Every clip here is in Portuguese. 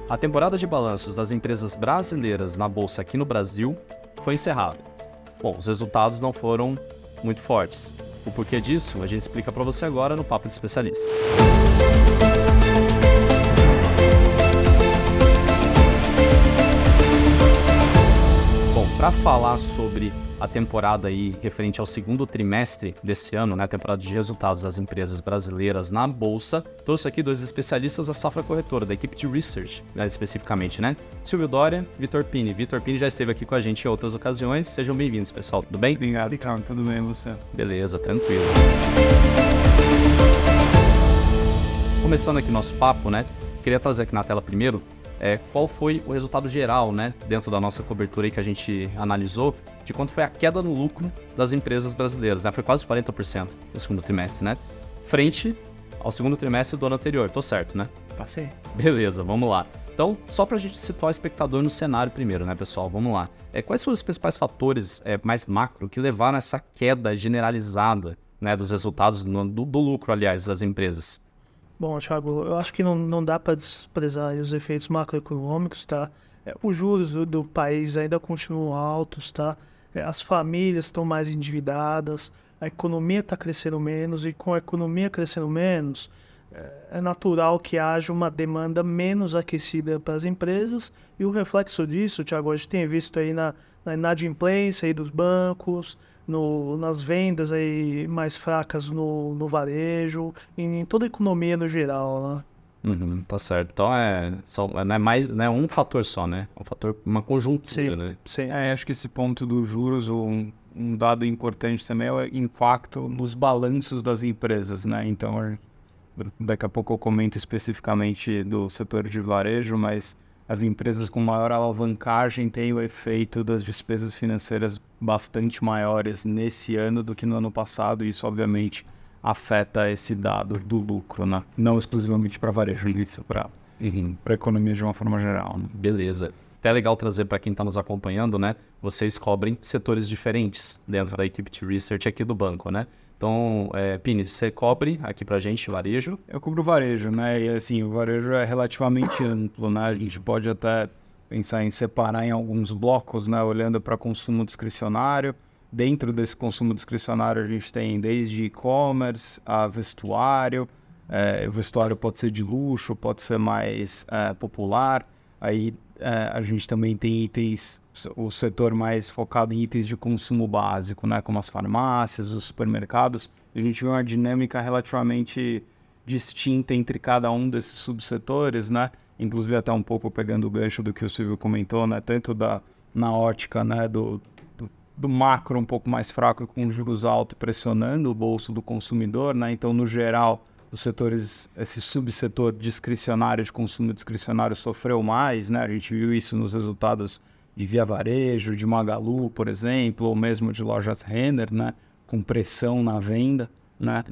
A temporada de balanços das empresas brasileiras na bolsa aqui no Brasil foi encerrada. Bom, os resultados não foram muito fortes. O porquê disso, a gente explica para você agora no Papo de Especialista. Bom, para falar sobre a temporada aí referente ao segundo trimestre desse ano, né, a temporada de resultados das empresas brasileiras na Bolsa, trouxe aqui 2 especialistas da Safra Corretora, da equipe de Research, mais especificamente, né? Silvio Dória, Vitor Pini. Vitor Pini já esteve aqui com a gente em outras ocasiões. Sejam bem-vindos, pessoal. Tudo bem? Obrigado, Ricardo. Tudo bem, você? Beleza, tranquilo. Começando aqui nosso papo, né? Queria trazer aqui na tela primeiro qual foi o resultado geral, né, dentro da nossa cobertura aí que a gente analisou, de quanto foi a queda no lucro das empresas brasileiras, né? Foi quase 40% no segundo trimestre, né? Frente ao segundo trimestre do ano anterior, tô certo, né? Passei. Beleza, vamos lá. Então, só pra gente situar o espectador no cenário primeiro, né, pessoal? Vamos lá. Quais foram os principais fatores mais macro que levaram a essa queda generalizada, né, dos resultados do lucro, aliás, das empresas? Bom, Thiago, eu acho que não dá para desprezar os efeitos macroeconômicos, tá? Os juros do país ainda continuam altos, tá? As famílias estão mais endividadas, a economia está crescendo menos e com a economia crescendo menos, é natural que haja uma demanda menos aquecida para as empresas e o reflexo disso, Thiago, a gente tem visto aí na inadimplência aí dos bancos, nas vendas aí mais fracas no varejo, em toda a economia no geral, né? Tá certo. Então não é um fator só, né? É um fator, uma conjuntura, né? Sim. Acho que esse ponto dos juros, um dado importante também é o impacto nos balanços das empresas, né? Então, daqui a pouco eu comento especificamente do setor de varejo, mas as empresas com maior alavancagem têm o efeito das despesas financeiras bastante maiores nesse ano do que no ano passado, e isso obviamente afeta esse dado do lucro, né? Não exclusivamente para varejo, isso para a economia de uma forma geral, né? Beleza. Até é legal trazer para quem está nos acompanhando, né? Vocês cobrem setores diferentes dentro da equipe de Research aqui do banco, né? Então, Pini, você cobre aqui pra gente varejo? Eu cubro varejo, né? E assim, o varejo é relativamente amplo, né? A gente pode até pensar em separar em alguns blocos, né? Olhando para consumo discricionário. Dentro desse consumo discricionário a gente tem desde e-commerce a vestuário. O vestuário pode ser de luxo, pode ser mais popular. Aí a gente também tem itens, o setor mais focado em itens de consumo básico, né, como as farmácias, os supermercados. A gente vê uma dinâmica relativamente distinta entre cada um desses subsetores, né, inclusive até um pouco pegando o gancho do que o Silvio comentou, né, tanto na ótica, né, do macro um pouco mais fraco com juros altos pressionando o bolso do consumidor, né, então no geral os setores, esse subsetor discricionário de consumo discricionário sofreu mais, né? A gente viu isso nos resultados de Via Varejo, de Magalu, por exemplo, ou mesmo de lojas Renner, né? Com pressão na venda, né?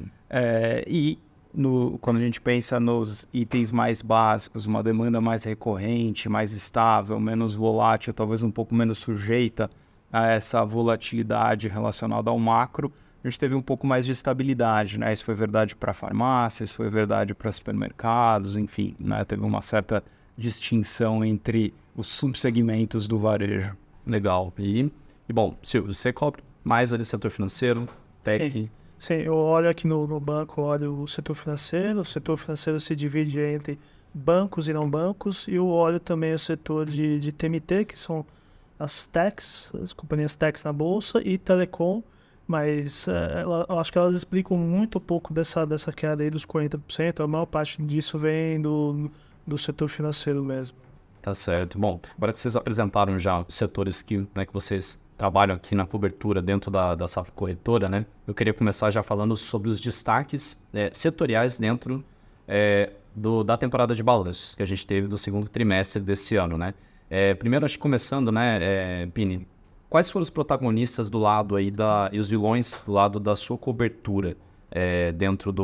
Quando a gente pensa nos itens mais básicos, uma demanda mais recorrente, mais estável, menos volátil, talvez um pouco menos sujeita a essa volatilidade relacionada ao macro, a gente teve um pouco mais de estabilidade, né? Isso foi verdade para farmácias, foi verdade para supermercados, enfim, né? Teve uma certa distinção entre os subsegmentos do varejo. Legal. E bom, Silvio, você cobre mais ali setor financeiro, tech? Sim, eu olho aqui no banco, olho o setor financeiro se divide entre bancos e não bancos, e eu olho também o setor de TMT, que são as techs, as companhias techs na bolsa, e telecom, mas eu acho que elas explicam muito pouco dessa queda aí dos 40%, a maior parte disso vem do setor financeiro mesmo. Tá certo. Bom, agora que vocês apresentaram já os setores que vocês trabalham aqui na cobertura dentro da Safra Corretora, né? Eu queria começar já falando sobre os destaques setoriais dentro da temporada de balanços que a gente teve do segundo trimestre desse ano, né? Primeiro, acho que começando, né, Pini, quais foram os protagonistas do lado aí e os vilões do lado da sua cobertura dentro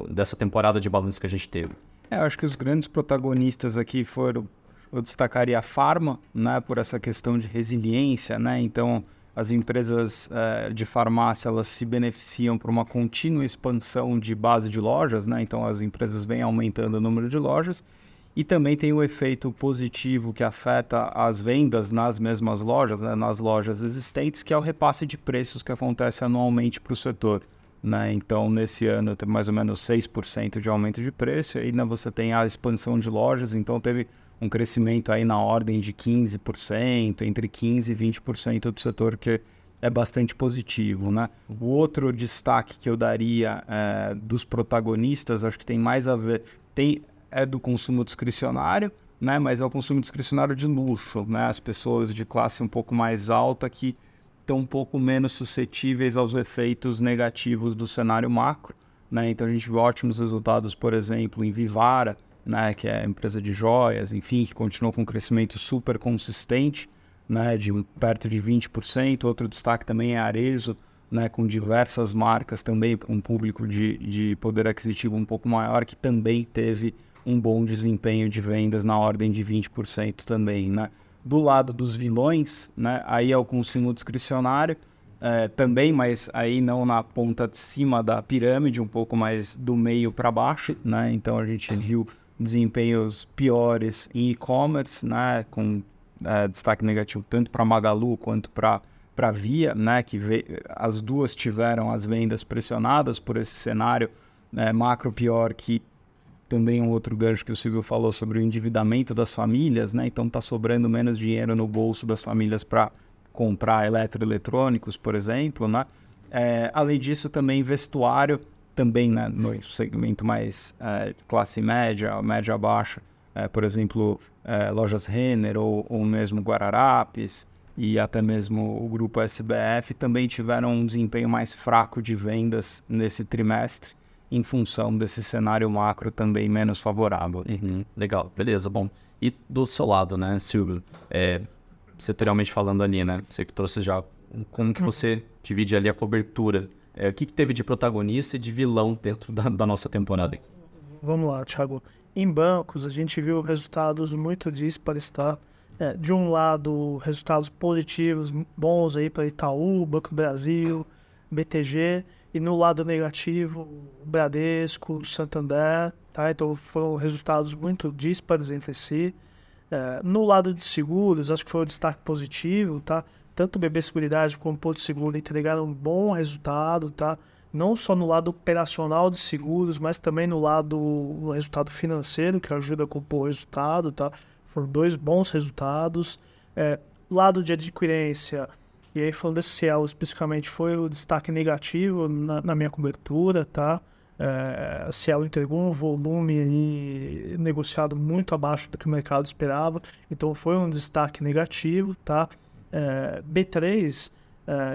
dessa temporada de balanço que a gente teve? Eu acho que os grandes protagonistas aqui foram, eu destacaria a Pharma, né, por essa questão de resiliência, né? Então as empresas de farmácia, elas se beneficiam por uma contínua expansão de base de lojas, né? Então as empresas vêm aumentando o número de lojas. E também tem o efeito positivo que afeta as vendas nas mesmas lojas, né, nas lojas existentes, que é o repasse de preços que acontece anualmente para o setor. Né? Então, nesse ano, teve mais ou menos 6% de aumento de preço, e ainda você tem a expansão de lojas, então teve um crescimento aí na ordem de 15%, entre 15% e 20% do setor, que é bastante positivo. Né? O outro destaque que eu daria dos protagonistas, acho que tem mais a ver... é do consumo discricionário, né? Mas é o consumo discricionário de luxo, né? As pessoas de classe um pouco mais alta que estão um pouco menos suscetíveis aos efeitos negativos do cenário macro, né? Então a gente viu ótimos resultados, por exemplo, em Vivara, né? Que é a empresa de joias, enfim, que continuou com um crescimento super consistente, né? De perto de 20%. Outro destaque também é Arezzo, né, com diversas marcas também, um público de poder aquisitivo um pouco maior, que também teve um bom desempenho de vendas na ordem de 20% também, né? Do lado dos vilões, né, aí é o consumo discricionário também, mas aí não na ponta de cima da pirâmide, um pouco mais do meio para baixo, né? Então a gente viu desempenhos piores em e-commerce, né, com destaque negativo tanto para Magalu quanto para Via, né, as duas tiveram as vendas pressionadas por esse cenário macro pior, que também um outro gancho que o Silvio falou sobre o endividamento das famílias, né, então está sobrando menos dinheiro no bolso das famílias para comprar eletroeletrônicos, por exemplo, né. Além disso, também vestuário, também, né, no segmento mais classe média, média baixa, por exemplo, lojas Renner ou mesmo Guararapes, e até mesmo o grupo SBF também tiveram um desempenho mais fraco de vendas nesse trimestre, em função desse cenário macro também menos favorável. Uhum, legal, beleza, bom. E do seu lado, né, Silvio, setorialmente falando ali, né, você que trouxe já, como que você divide ali a cobertura? O que teve de protagonista e de vilão dentro da nossa temporada? Vamos lá, Thiago. Em bancos, a gente viu resultados muito díspares, tá? De um lado, resultados positivos, bons aí para Itaú, Banco do Brasil, BTG, e no lado negativo, Bradesco, Santander, tá? Então foram resultados muito díspares entre si. No lado de seguros, acho que foi um destaque positivo, tá? Tanto o BB Seguridade como o Porto Seguro entregaram um bom resultado, tá? Não só no lado operacional de seguros, mas também no resultado financeiro, que ajuda a compor o resultado, tá? Foram dois bons resultados. Lado de adquirência, e aí falando desse Cielo especificamente, foi o destaque negativo na minha cobertura, tá? A Cielo entregou um volume aí negociado muito abaixo do que o mercado esperava, então foi um destaque negativo, tá? B3,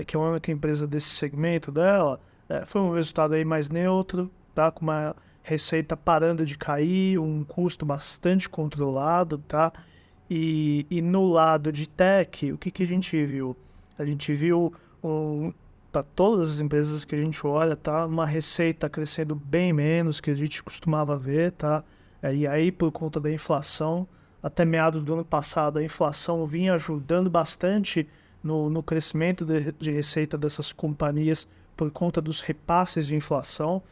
que é a única empresa desse segmento dela, foi um resultado aí mais neutro, tá? Com uma receita parando de cair, um custo bastante controlado, tá? E no lado de tech, o que a gente viu? A gente viu, para todas as empresas que a gente olha, tá? Uma receita crescendo bem menos que a gente costumava ver, tá? E aí, por conta da inflação, até meados do ano passado, a inflação vinha ajudando bastante no crescimento de receita dessas companhias por conta dos repasses de inflação.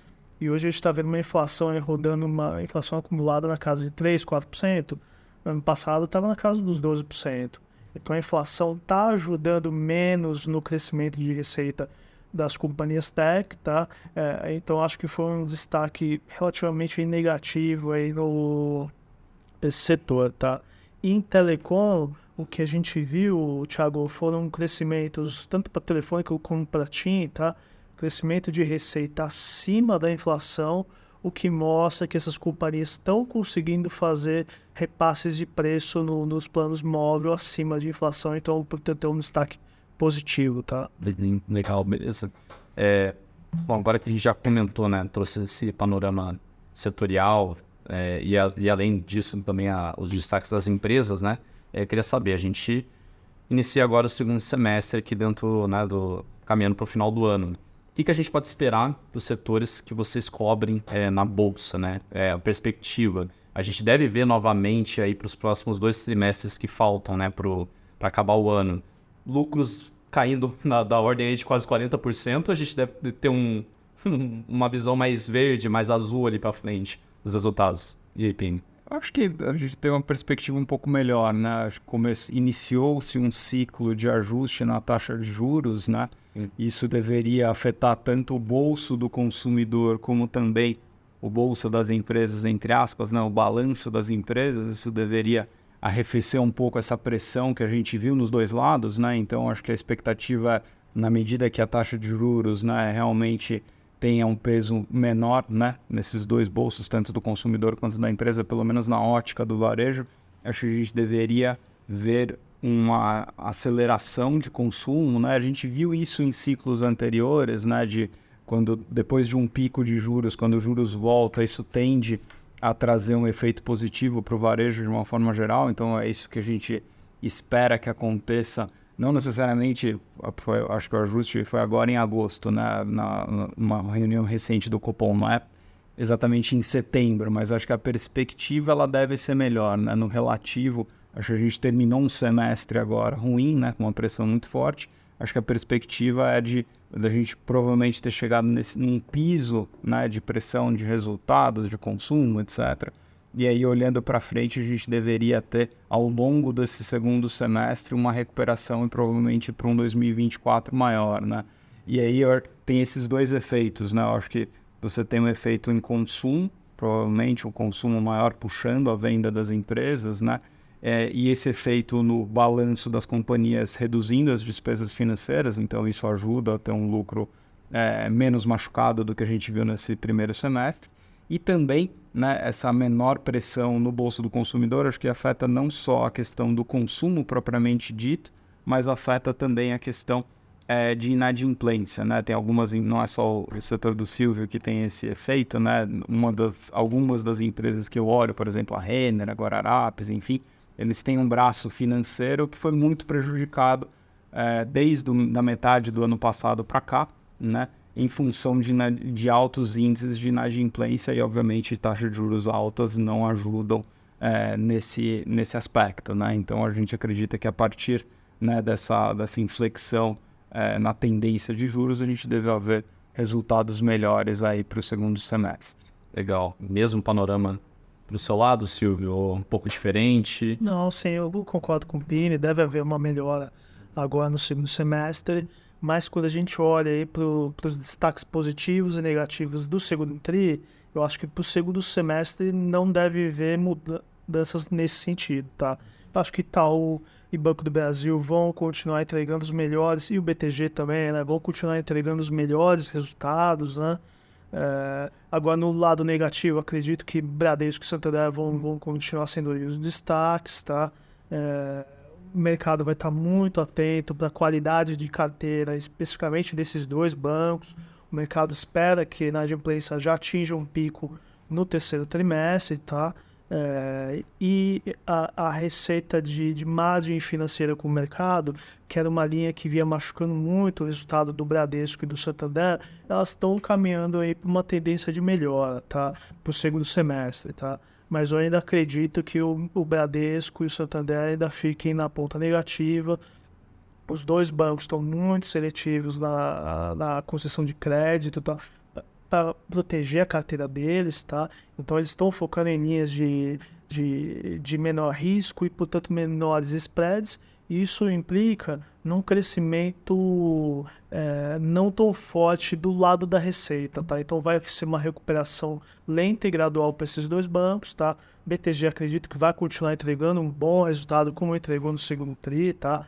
E hoje a gente está vendo uma inflação rodando, uma inflação acumulada na casa de 3%, 4%. No ano passado estava na casa dos 12%. Então a inflação está ajudando menos no crescimento de receita das companhias tech, tá? Então acho que foi um destaque relativamente negativo aí nesse setor, tá? Em telecom, o que a gente viu, Thiago, foram crescimentos tanto para Telefônica como para TIM, tá? Crescimento de receita acima da inflação, o que mostra que essas companhias estão conseguindo fazer repasses de preço nos planos móveis acima de inflação, então portanto é um destaque positivo, tá? Legal, beleza. Bom, agora que a gente já comentou, né, trouxe esse panorama setorial, e além disso também os destaques das empresas, né, eu queria saber, a gente inicia agora o segundo semestre aqui dentro, né, caminhando para o final do ano. O que a gente pode esperar dos setores que vocês cobrem na Bolsa, né? A perspectiva. A gente deve ver novamente aí para os próximos 2 trimestres que faltam, né? Para acabar o ano. Lucros caindo da ordem aí de quase 40%, a gente deve ter uma visão mais verde, mais azul ali para frente dos resultados. E aí, Pini? Acho que a gente tem uma perspectiva um pouco melhor, né? Acho que iniciou-se um ciclo de ajuste na taxa de juros, né? Isso deveria afetar tanto o bolso do consumidor como também o bolso das empresas, entre aspas, né? O balanço das empresas. Isso deveria arrefecer um pouco essa pressão que a gente viu nos dois lados, né? Então, acho que a expectativa, na medida que a taxa de juros, né, realmente tenha um peso menor, né, nesses dois bolsos, tanto do consumidor quanto da empresa, pelo menos na ótica do varejo, acho que a gente deveria ver uma aceleração de consumo, né? A gente viu isso em ciclos anteriores, né, depois de um pico de juros, quando os juros voltam, isso tende a trazer um efeito positivo para o varejo de uma forma geral. Então é isso que a gente espera que aconteça. Não necessariamente, acho que o ajuste foi agora em agosto, né, numa reunião recente do Copom, não é exatamente em setembro, mas acho que a perspectiva ela deve ser melhor, né, no relativo. Acho que a gente terminou um semestre agora ruim, né, com uma pressão muito forte. Acho que a perspectiva é da gente provavelmente ter chegado num piso, né, de pressão de resultados, de consumo, etc. E aí, olhando para frente, a gente deveria ter, ao longo desse segundo semestre, uma recuperação e provavelmente para um 2024 maior, né? E aí tem esses dois efeitos, né? Eu acho que você tem um efeito em consumo, provavelmente um consumo maior puxando a venda das empresas, né? E esse efeito no balanço das companhias reduzindo as despesas financeiras, então isso ajuda a ter um lucro menos machucado do que a gente viu nesse primeiro semestre. E também, né, essa menor pressão no bolso do consumidor, acho que afeta não só a questão do consumo propriamente dito, mas afeta também a questão de inadimplência, né? Tem algumas, não é só o setor do Silvio que tem esse efeito, né? Algumas das empresas que eu olho, por exemplo, a Renner, a Guararapes, enfim, eles têm um braço financeiro que foi muito prejudicado desde a metade do ano passado para cá, né? Em função de altos índices de inadimplência e, obviamente, taxas de juros altas não ajudam nesse aspecto, né? Então, a gente acredita que a partir, né, dessa inflexão na tendência de juros, a gente deve haver resultados melhores aí para o segundo semestre. Legal. Mesmo panorama para o seu lado, Silvio, ou um pouco diferente? Não, sim, eu concordo com o Pini, deve haver uma melhora agora no segundo semestre, mas quando a gente olha aí para os destaques positivos e negativos do segundo TRI, eu acho que para o segundo semestre não deve haver mudanças nesse sentido, tá? Eu acho que Itaú e Banco do Brasil vão continuar entregando os melhores, e o BTG também, né? Vão continuar entregando os melhores resultados, né? Agora, no lado negativo, acredito que Bradesco e Santander vão continuar sendo os destaques, tá? O mercado vai estar muito atento para a qualidade de carteira, especificamente desses dois bancos. O mercado espera que a inadimplência já atinja um pico no terceiro trimestre, tá? E a receita de margem financeira com o mercado, que era uma linha que vinha machucando muito o resultado do Bradesco e do Santander, elas estão caminhando aí para uma tendência de melhora, tá? Para o segundo semestre, tá? Mas eu ainda acredito que o Bradesco e o Santander ainda fiquem na ponta negativa. Os dois bancos estão muito seletivos na concessão de crédito, tá? Para proteger a carteira deles, tá? Então eles estão focando em linhas de menor risco e, portanto, menores spreads. E isso implica num crescimento não tão forte do lado da receita, tá? Então vai ser uma recuperação lenta e gradual para esses dois bancos, tá? BTG acredito que vai continuar entregando um bom resultado como entregou no segundo TRI, tá?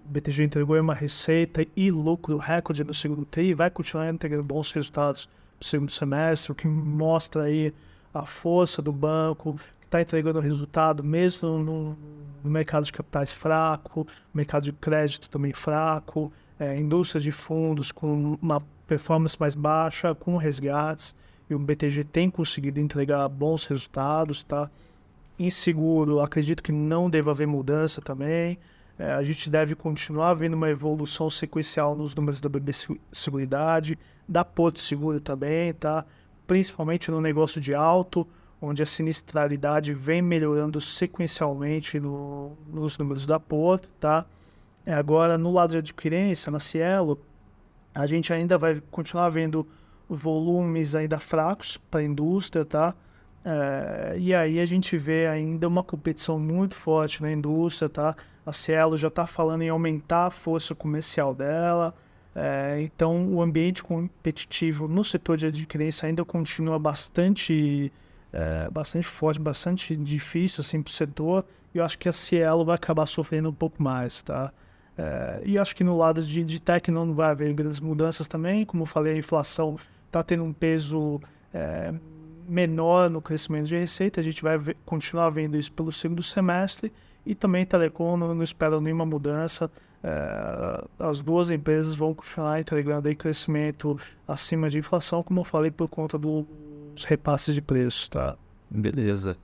O BTG entregou uma receita e lucro recorde no segundo TRI, vai continuar entregando bons resultados no segundo semestre, o que mostra aí a força do banco, que está entregando resultado mesmo no mercado de capitais fraco, mercado de crédito também fraco, indústria de fundos com uma performance mais baixa, com resgates, e o BTG tem conseguido entregar bons resultados, tá? Em seguro, acredito que não deva haver mudança também. A gente deve continuar vendo uma evolução sequencial nos números da BB Seguridade, da Porto Seguro também, tá? Principalmente no negócio de auto, onde a sinistralidade vem melhorando sequencialmente nos números da Porto, tá? Agora, no lado de adquirência, na Cielo, a gente ainda vai continuar vendo volumes ainda fracos para a indústria, tá? E aí a gente vê ainda uma competição muito forte na indústria, tá? A Cielo já está falando em aumentar a força comercial dela, então o ambiente competitivo no setor de adquirência ainda continua bastante forte, bastante difícil assim, para o setor, e eu acho que a Cielo vai acabar sofrendo um pouco mais, tá? E acho que no lado de tech não vai haver grandes mudanças também. Como eu falei, a inflação está tendo um peso menor no crescimento de receita. A gente vai continuar vendo isso pelo segundo semestre. E também Telecom não espera nenhuma mudança. As duas empresas vão continuar entregando aí crescimento acima de inflação, como eu falei, por conta dos repasses de preço, tá? Beleza.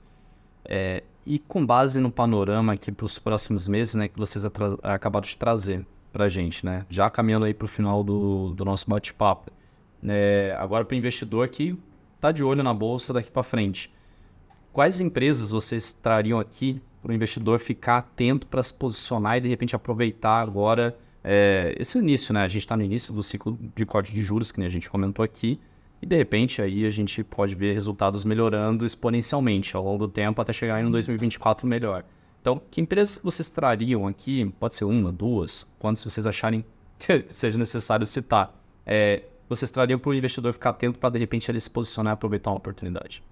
E com base no panorama aqui para os próximos meses, né, que vocês acabaram de trazer para a gente, né, já caminhando aí para o final do nosso bate-papo, agora para o investidor que está de olho na bolsa daqui para frente, quais empresas vocês trariam aqui para o investidor ficar atento para se posicionar e de repente aproveitar agora esse início, né? A gente está no início do ciclo de corte de juros, que a gente comentou aqui, e de repente aí a gente pode ver resultados melhorando exponencialmente ao longo do tempo até chegar em um 2024 melhor. Então, que empresas vocês trariam aqui? Pode ser uma, duas, quantas vocês acharem que seja necessário citar. Vocês trariam para o investidor ficar atento para de repente ele se posicionar e aproveitar uma oportunidade?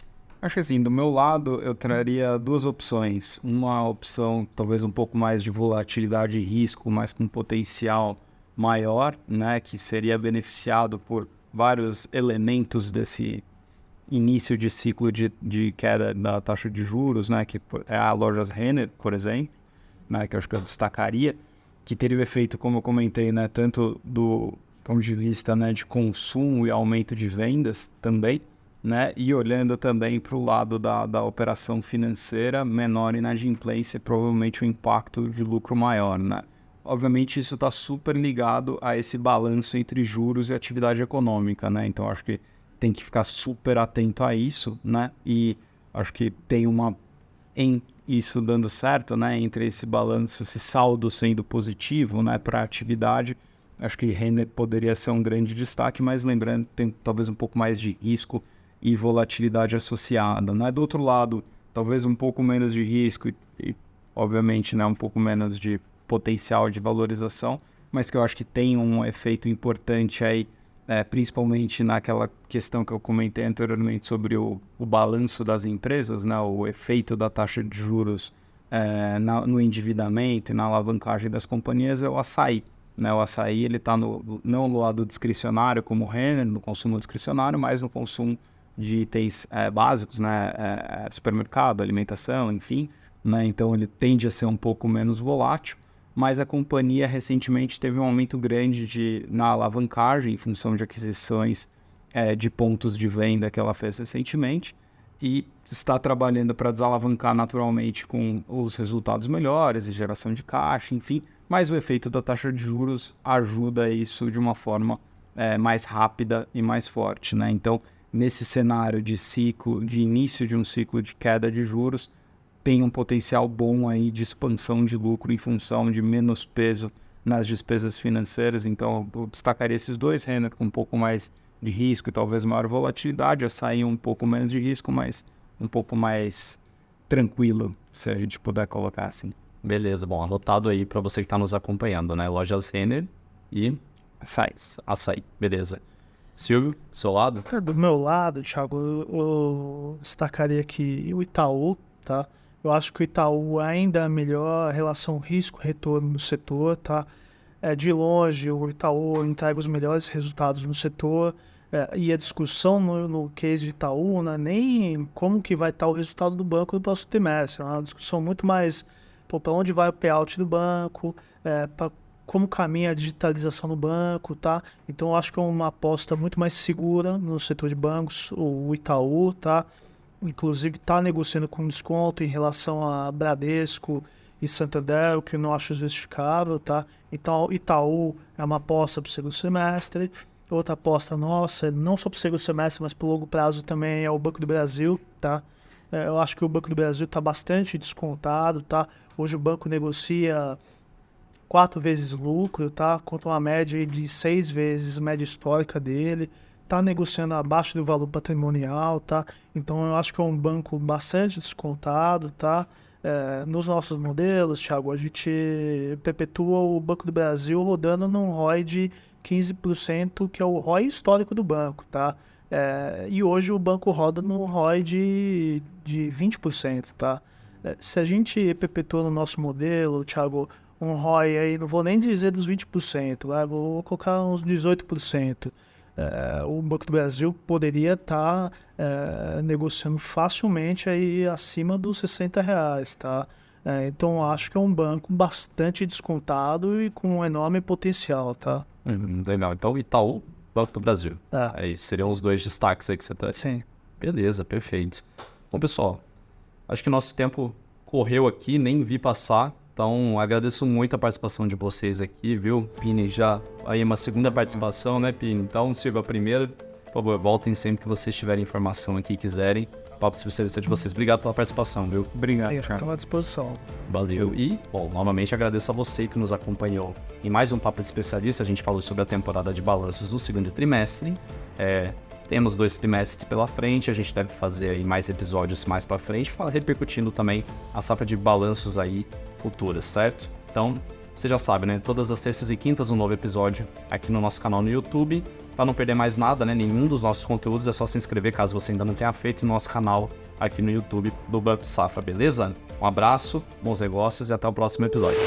Acho que assim, do meu lado eu traria duas opções. Uma opção talvez um pouco mais de volatilidade e risco, mas com potencial maior, né, que seria beneficiado por vários elementos desse início de ciclo de queda da taxa de juros, né, que é a Lojas Renner, por exemplo, né, que eu acho que eu destacaria, que teria o efeito, como eu comentei, né, tanto do ponto de vista, né, de consumo e aumento de vendas também, né, e olhando também para o lado da operação financeira, menor inadimplência, provavelmente um impacto de lucro maior, né. Obviamente isso está super ligado a esse balanço entre juros e atividade econômica, né? Então acho que tem que ficar super atento a isso, né? E acho que tem isso dando certo, né? Entre esse balanço, esse saldo sendo positivo, né? Para a atividade, acho que Renner poderia ser um grande destaque, mas lembrando, tem talvez um pouco mais de risco e volatilidade associada, né? Do outro lado, talvez um pouco menos de risco e obviamente, né? Um pouco menos de potencial de valorização, mas que eu acho que tem um efeito importante aí, principalmente naquela questão que eu comentei anteriormente sobre o balanço das empresas, né, o efeito da taxa de juros no endividamento e na alavancagem das companhias, é o açaí. Né? O açaí ele está não no lado discricionário como o Renner, no consumo discricionário, mas no consumo de itens básicos, né, supermercado, alimentação, enfim. Né? Então ele tende a ser um pouco menos volátil, mas a companhia recentemente teve um aumento grande na alavancagem em função de aquisições de pontos de venda que ela fez recentemente e está trabalhando para desalavancar naturalmente com os resultados melhores e geração de caixa, enfim, mas o efeito da taxa de juros ajuda isso de uma forma mais rápida e mais forte, né? Então, nesse cenário de início de um ciclo de queda de juros, tem um potencial bom aí de expansão de lucro em função de menos peso nas despesas financeiras. Então, eu destacaria esses dois, Renner, com um pouco mais de risco e talvez maior volatilidade, Açaí um pouco menos de risco, mas um pouco mais tranquilo, se a gente puder colocar assim. Beleza, bom, anotado aí para você que está nos acompanhando, né? Lojas Renner e Açaí, beleza. Silvio, do seu lado? Do meu lado, Thiago, eu destacaria aqui o Itaú, tá? Eu acho que o Itaú ainda é a melhor relação risco-retorno no setor, tá? De longe, o Itaú entrega os melhores resultados no setor, e a discussão no case de Itaú não é nem como que vai estar o resultado do banco no próximo trimestre, é uma discussão muito mais para onde vai o payout do banco, para como caminha a digitalização no banco, tá? Então, eu acho que é uma aposta muito mais segura no setor de bancos, o Itaú, tá? Inclusive está negociando com desconto em relação a Bradesco e Santander, o que eu não acho justificável, tá? Então, Itaú é uma aposta para o segundo semestre. Outra aposta nossa, não só para o segundo semestre, mas para o longo prazo também, é o Banco do Brasil, tá? Eu acho que o Banco do Brasil está bastante descontado, tá? Hoje o banco negocia 4 vezes lucro, tá? Contra uma média aí de 6 vezes média histórica dele, tá negociando abaixo do valor patrimonial, tá? Então eu acho que é um banco bastante descontado, tá? Nos nossos modelos, Thiago, a gente perpetua o Banco do Brasil rodando num ROI de 15%, que é o ROI histórico do banco, tá? E hoje o banco roda num ROI de 20%, tá? Se a gente perpetua no nosso modelo, Thiago, um ROI aí, não vou nem dizer dos 20%, né? Vou colocar uns 18%. O Banco do Brasil poderia estar negociando facilmente aí acima dos R$60, tá? Então acho que é um banco bastante descontado e com um enorme potencial, tá? Legal. Então, Itaú, Banco do Brasil. É. Aí seriam os dois destaques aí que você traz. Sim. Beleza, perfeito. Bom, pessoal, acho que o nosso tempo correu aqui, nem vi passar. Então, agradeço muito a participação de vocês aqui, viu? Pini, já aí uma segunda participação, né, Pini? Então, sirva a primeira. Por favor, voltem sempre que vocês tiverem informação aqui e quiserem. Papo especialista de vocês. Obrigado pela participação, viu? Obrigado, Estou Thiago. à disposição. Valeu. E, bom, novamente agradeço a você que nos acompanhou em mais um Papo de Especialista. A gente falou sobre a temporada de balanços do segundo trimestre. Temos 2 trimestres pela frente, a gente deve fazer aí mais episódios mais para frente, repercutindo também a safra de balanços aí futuras, certo? Então, você já sabe, né? Todas as terças e quintas um novo episódio aqui no nosso canal no YouTube. Para não perder mais nada, né? Nenhum dos nossos conteúdos, é só se inscrever caso você ainda não tenha feito no nosso canal aqui no YouTube do Banco Safra, beleza? Um abraço, bons negócios e até o próximo episódio.